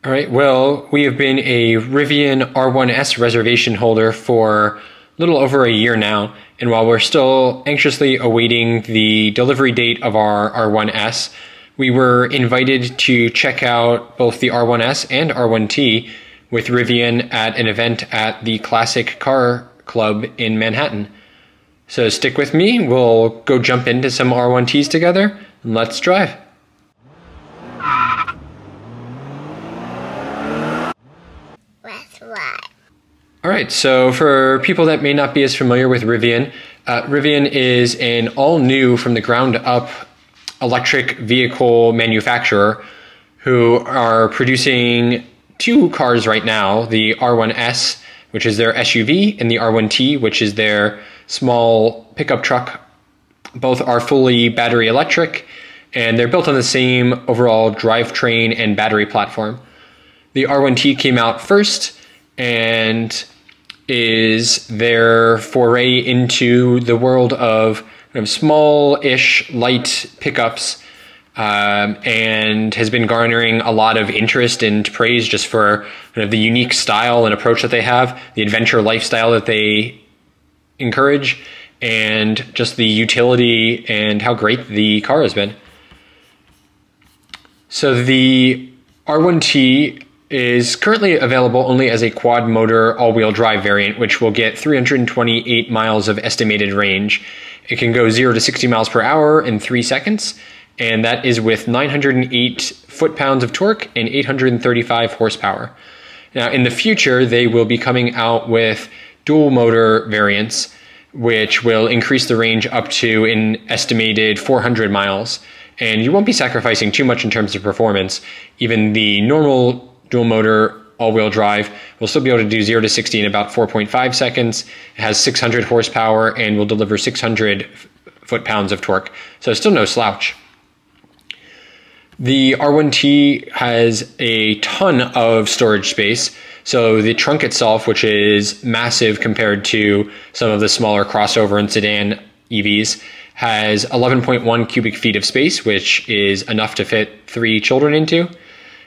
All right, well, we have been a Rivian R1S reservation holder for a little over a year now, and while we're still anxiously awaiting the delivery date of our R1S, we were invited to check out both the R1S and R1T with Rivian at an event at the Classic Car Club in Manhattan. So stick with me, we'll go jump into some R1Ts together, and let's drive. All right, so for people that may not be as familiar with Rivian, Rivian is an all-new, from the ground up electric vehicle manufacturer who are producing two cars right now, the R1S, which is their SUV, and the R1T, which is their small pickup truck. Both are fully battery electric, and they're built on the same overall drivetrain and battery platform. The R1T came out first and is their foray into the world of kind of small-ish light pickups, and has been garnering a lot of interest and praise just for kind of the unique style and approach that they have, the adventure lifestyle that they encourage, and just the utility and how great the car has been. So the R1T is currently available only as a quad motor all-wheel drive variant, which will get 328 miles of estimated range. It can go 0 to 60 miles per hour in 3 seconds, and that is with 908 foot-pounds of torque and 835 horsepower. Now, in the future, they will be coming out with dual motor variants, which will increase the range up to an estimated 400 miles. And you won't be sacrificing too much in terms of performance. Even the normal dual motor all-wheel drive will still be able to do 0 to 60 in about 4.5 seconds. It has 600 horsepower and will deliver 600 foot-pounds of torque. So still no slouch. The R1T has a ton of storage space. So the trunk itself, which is massive compared to some of the smaller crossover and sedan EVs, has 11.1 cubic feet of space, which is enough to fit 3 children into.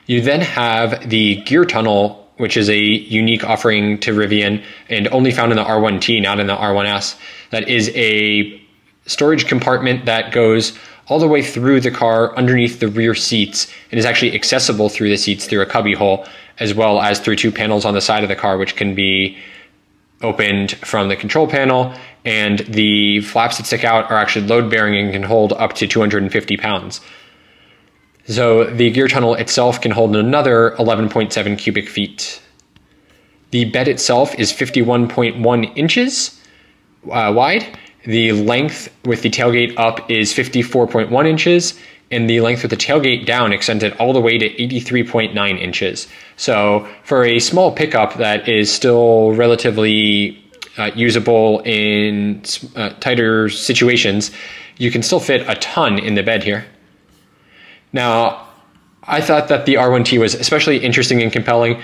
You then have the gear tunnel, which is a unique offering to Rivian and only found in the R1T, not in the R1S. That is a storage compartment that goes all the way through the car underneath the rear seats and is actually accessible through the seats through a cubby hole, as well as through 2 panels on the side of the car, which can be opened from the control panel. And the flaps that stick out are actually load bearing and can hold up to 250 pounds. So the gear tunnel itself can hold another 11.7 cubic feet. The bed itself is 51.1 inches wide. The length with the tailgate up is 54.1 inches, and the length with the tailgate down extended all the way to 83.9 inches. So for a small pickup that is still relatively usable in tighter situations, you can still fit a ton in the bed here. Now, I thought that the R1T was especially interesting and compelling,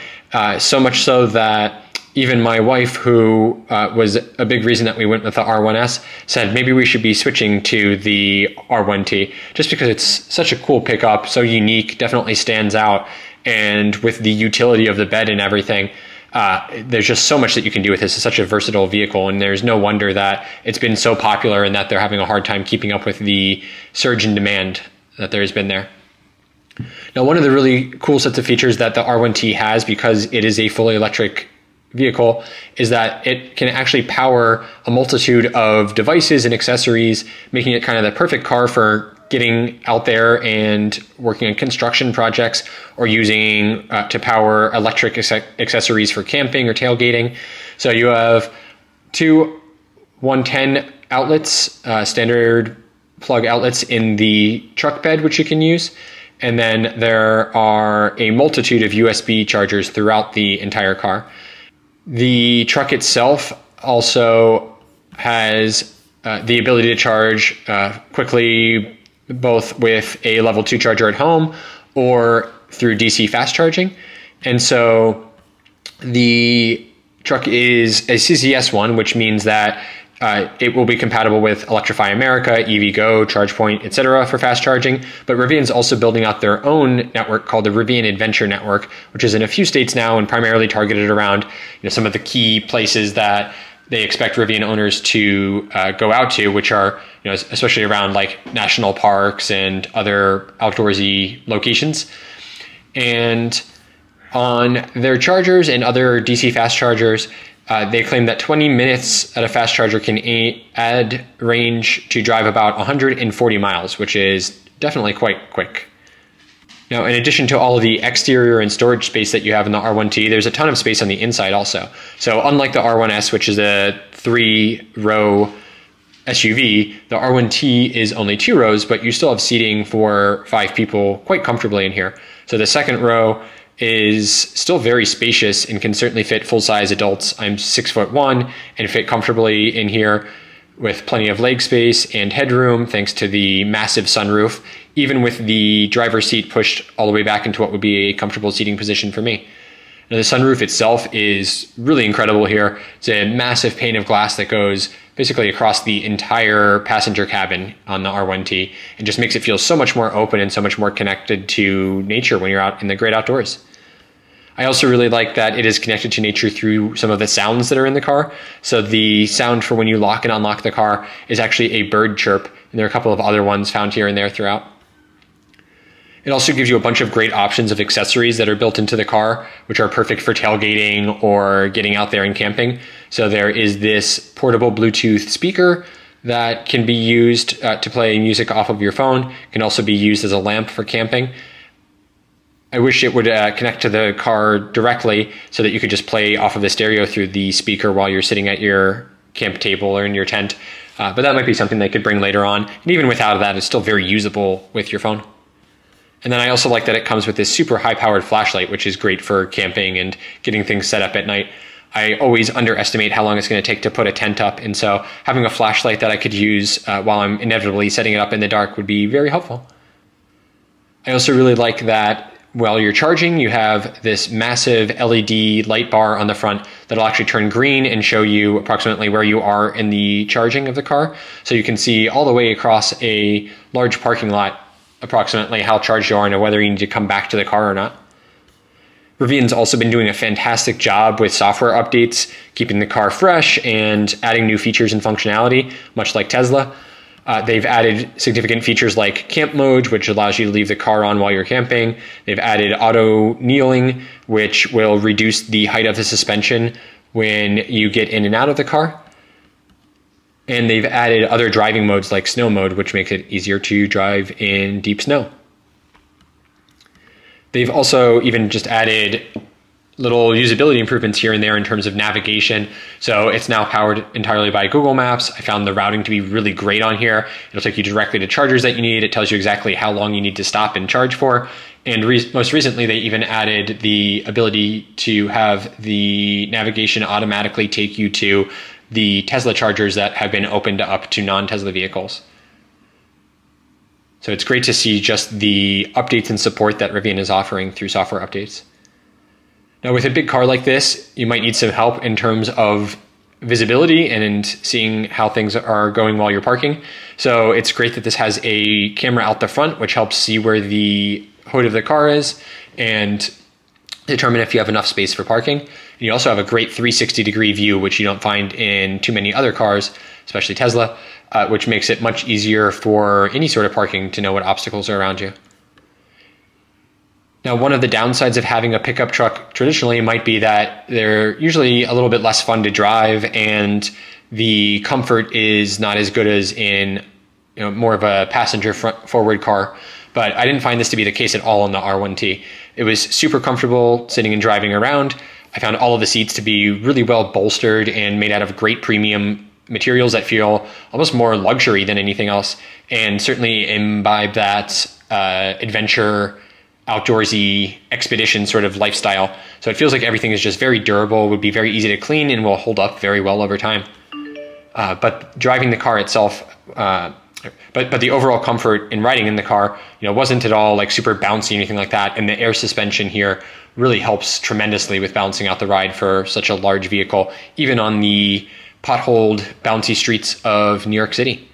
so much so that even my wife, who was a big reason that we went with the R1S, said maybe we should be switching to the R1T, just because it's such a cool pickup, so unique, definitely stands out, and with the utility of the bed and everything, there's just so much that you can do with this. It's such a versatile vehicle, and there's no wonder that it's been so popular and that they're having a hard time keeping up with the surge in demand that there's been there. Now, one of the really cool sets of features that the R1T has, because it is a fully electric vehicle, is that it can actually power a multitude of devices and accessories, making it kind of the perfect car for getting out there and working on construction projects, or using to power electric accessories for camping or tailgating. So you have 2 110 outlets, standard plug outlets in the truck bed, which you can use. And then there are a multitude of USB chargers throughout the entire car. The truck itself also has the ability to charge quickly, both with a level 2 charger at home or through DC fast charging. And so the truck is a CCS one, which means that It will be compatible with Electrify America, EVgo, ChargePoint, etc. for fast charging, but Rivian's also building out their own network called the Rivian Adventure Network, which is in a few states now and primarily targeted around some of the key places that they expect Rivian owners to go out to, which are especially around like national parks and other outdoorsy locations. And on their chargers and other DC fast chargers, they claim that 20 minutes at a fast charger can add range to drive about 140 miles, which is definitely quite quick. Now, in addition to all of the exterior and storage space that you have in the R1T, there's a ton of space on the inside also. So unlike the R1S, which is a 3-row SUV, the R1T is only 2 rows, but you still have seating for 5 people quite comfortably in here. So the second row is still very spacious and can certainly fit full-size adults. I'm 6'1" and fit comfortably in here with plenty of leg space and headroom thanks to the massive sunroof, even with the driver's seat pushed all the way back into what would be a comfortable seating position for me. Now, the sunroof itself is really incredible here. It's a massive pane of glass that goes basically across the entire passenger cabin on the R1T and just makes it feel so much more open and so much more connected to nature when you're out in the great outdoors. I also really like that it is connected to nature through some of the sounds that are in the car. So the sound for when you lock and unlock the car is actually a bird chirp, and there are a couple of other ones found here and there throughout. It also gives you a bunch of great options of accessories that are built into the car, which are perfect for tailgating or getting out there and camping. So there is this portable Bluetooth speaker that can be used to play music off of your phone. It can also be used as a lamp for camping. I wish it would connect to the car directly so that you could just play off of the stereo through the speaker while you're sitting at your camp table or in your tent. But that might be something they could bring later on. And even without that, it's still very usable with your phone. And then I also like that it comes with this super high-powered flashlight, which is great for camping and getting things set up at night. I always underestimate how long it's going to take to put a tent up, and so having a flashlight that I could use while I'm inevitably setting it up in the dark would be very helpful. I also really like that while you're charging, you have this massive LED light bar on the front that'll actually turn green and show you approximately where you are in the charging of the car. So you can see all the way across a large parking lot approximately how charged you are and whether you need to come back to the car or not. Rivian's also been doing a fantastic job with software updates, keeping the car fresh and adding new features and functionality, much like Tesla. They've added significant features like camp mode, which allows you to leave the car on while you're camping. They've added auto kneeling, which will reduce the height of the suspension when you get in and out of the car. And they've added other driving modes like snow mode, which makes it easier to drive in deep snow. They've also even just added little usability improvements here and there in terms of navigation. So it's now powered entirely by Google Maps. I found the routing to be really great on here. It'll take you directly to chargers that you need. It tells you exactly how long you need to stop and charge for. And most recently, they even added the ability to have the navigation automatically take you to the Tesla chargers that have been opened up to non-Tesla vehicles. So it's great to see just the updates and support that Rivian is offering through software updates. Now, with a big car like this, you might need some help in terms of visibility and seeing how things are going while you're parking. So it's great that this has a camera out the front, which helps see where the hood of the car is and determine if you have enough space for parking. And you also have a great 360-degree view, which you don't find in too many other cars, especially Tesla, which makes it much easier for any sort of parking to know what obstacles are around you. Now, one of the downsides of having a pickup truck traditionally might be that they're usually a little bit less fun to drive and the comfort is not as good as in more of a passenger forward car. But I didn't find this to be the case at all in the R1T. It was super comfortable sitting and driving around. I found all of the seats to be really well bolstered and made out of great premium materials that feel almost more luxury than anything else, and certainly imbibe that adventure, outdoorsy expedition sort of lifestyle. So it feels like everything is just very durable, would be very easy to clean, and will hold up very well over time. But driving the car itself, but the overall comfort in riding in the car, wasn't at all like super bouncy or anything like that. And the air suspension here really helps tremendously with balancing out the ride for such a large vehicle, even on the potholed, bouncy streets of New York City.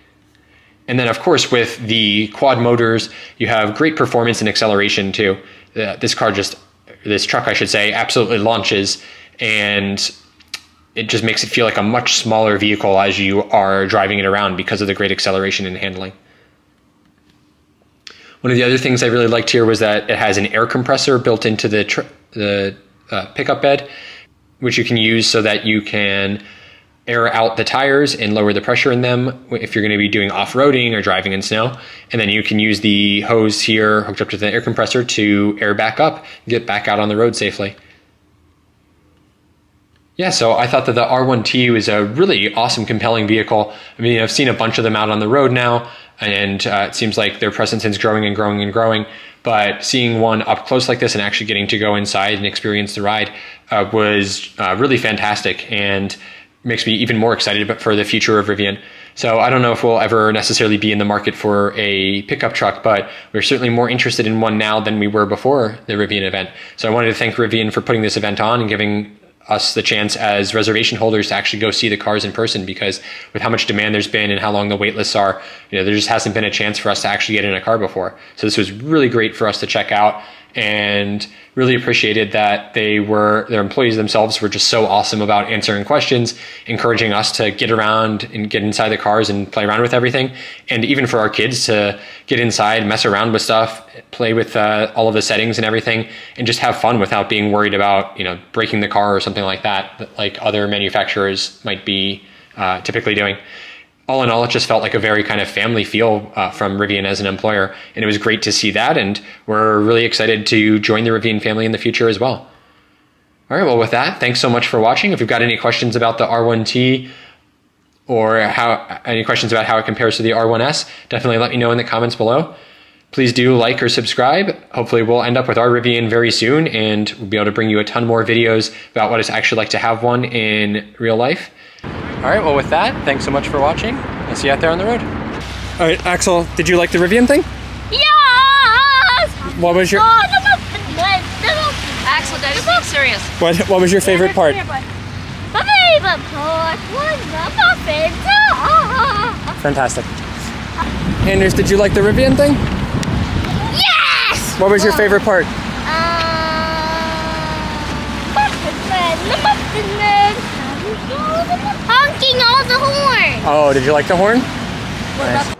And then, of course, with the quad motors, you have great performance and acceleration too. This truck, I should say, absolutely launches, and it just makes it feel like a much smaller vehicle as you are driving it around because of the great acceleration and handling. One of the other things I really liked here was that it has an air compressor built into the pickup bed, which you can use so that you can air out the tires and lower the pressure in them if you're going to be doing off-roading or driving in snow. And then you can use the hose here hooked up to the air compressor to air back up and get back out on the road safely. Yeah, so I thought that the R1T was a really awesome, compelling vehicle. I mean, I've seen a bunch of them out on the road now, and it seems like their presence is growing and growing and growing. But seeing one up close like this and actually getting to go inside and experience the ride was really fantastic, and makes me even more excited for the future of Rivian. So I don't know if we'll ever necessarily be in the market for a pickup truck, but we're certainly more interested in one now than we were before the Rivian event. So I wanted to thank Rivian for putting this event on and giving us the chance as reservation holders to actually go see the cars in person, because with how much demand there's been and how long the wait lists are, there just hasn't been a chance for us to actually get in a car before. So this was really great for us to check out, and really appreciated that their employees themselves were just so awesome about answering questions, encouraging us to get around and get inside the cars and play around with everything. And even for our kids to get inside, mess around with stuff, play with all of the settings and everything, and just have fun without being worried about, breaking the car or something like that, like other manufacturers might be typically doing. All in all, it just felt like a very kind of family feel from Rivian as an employer, and it was great to see that, and we're really excited to join the Rivian family in the future as well. All right, well, with that, thanks so much for watching. If you've got any questions about the R1T or any questions about how it compares to the R1S, definitely let me know in the comments below. Please do like or subscribe. Hopefully we'll end up with our Rivian very soon, and we'll be able to bring you a ton more videos about what it's actually like to have one in real life. All right, well, with that, thanks so much for watching. I'll see you out there on the road. All right, Axel, did you like the Rivian thing? Yes! What was your... Axel, Daddy's being serious. What was your favorite part? My favorite part was the muffins. Fantastic. Anders, did you like the Rivian thing? Yes! What was your favorite part? The Muffin Man. Honking all the horn. Oh, did you like the horn? What about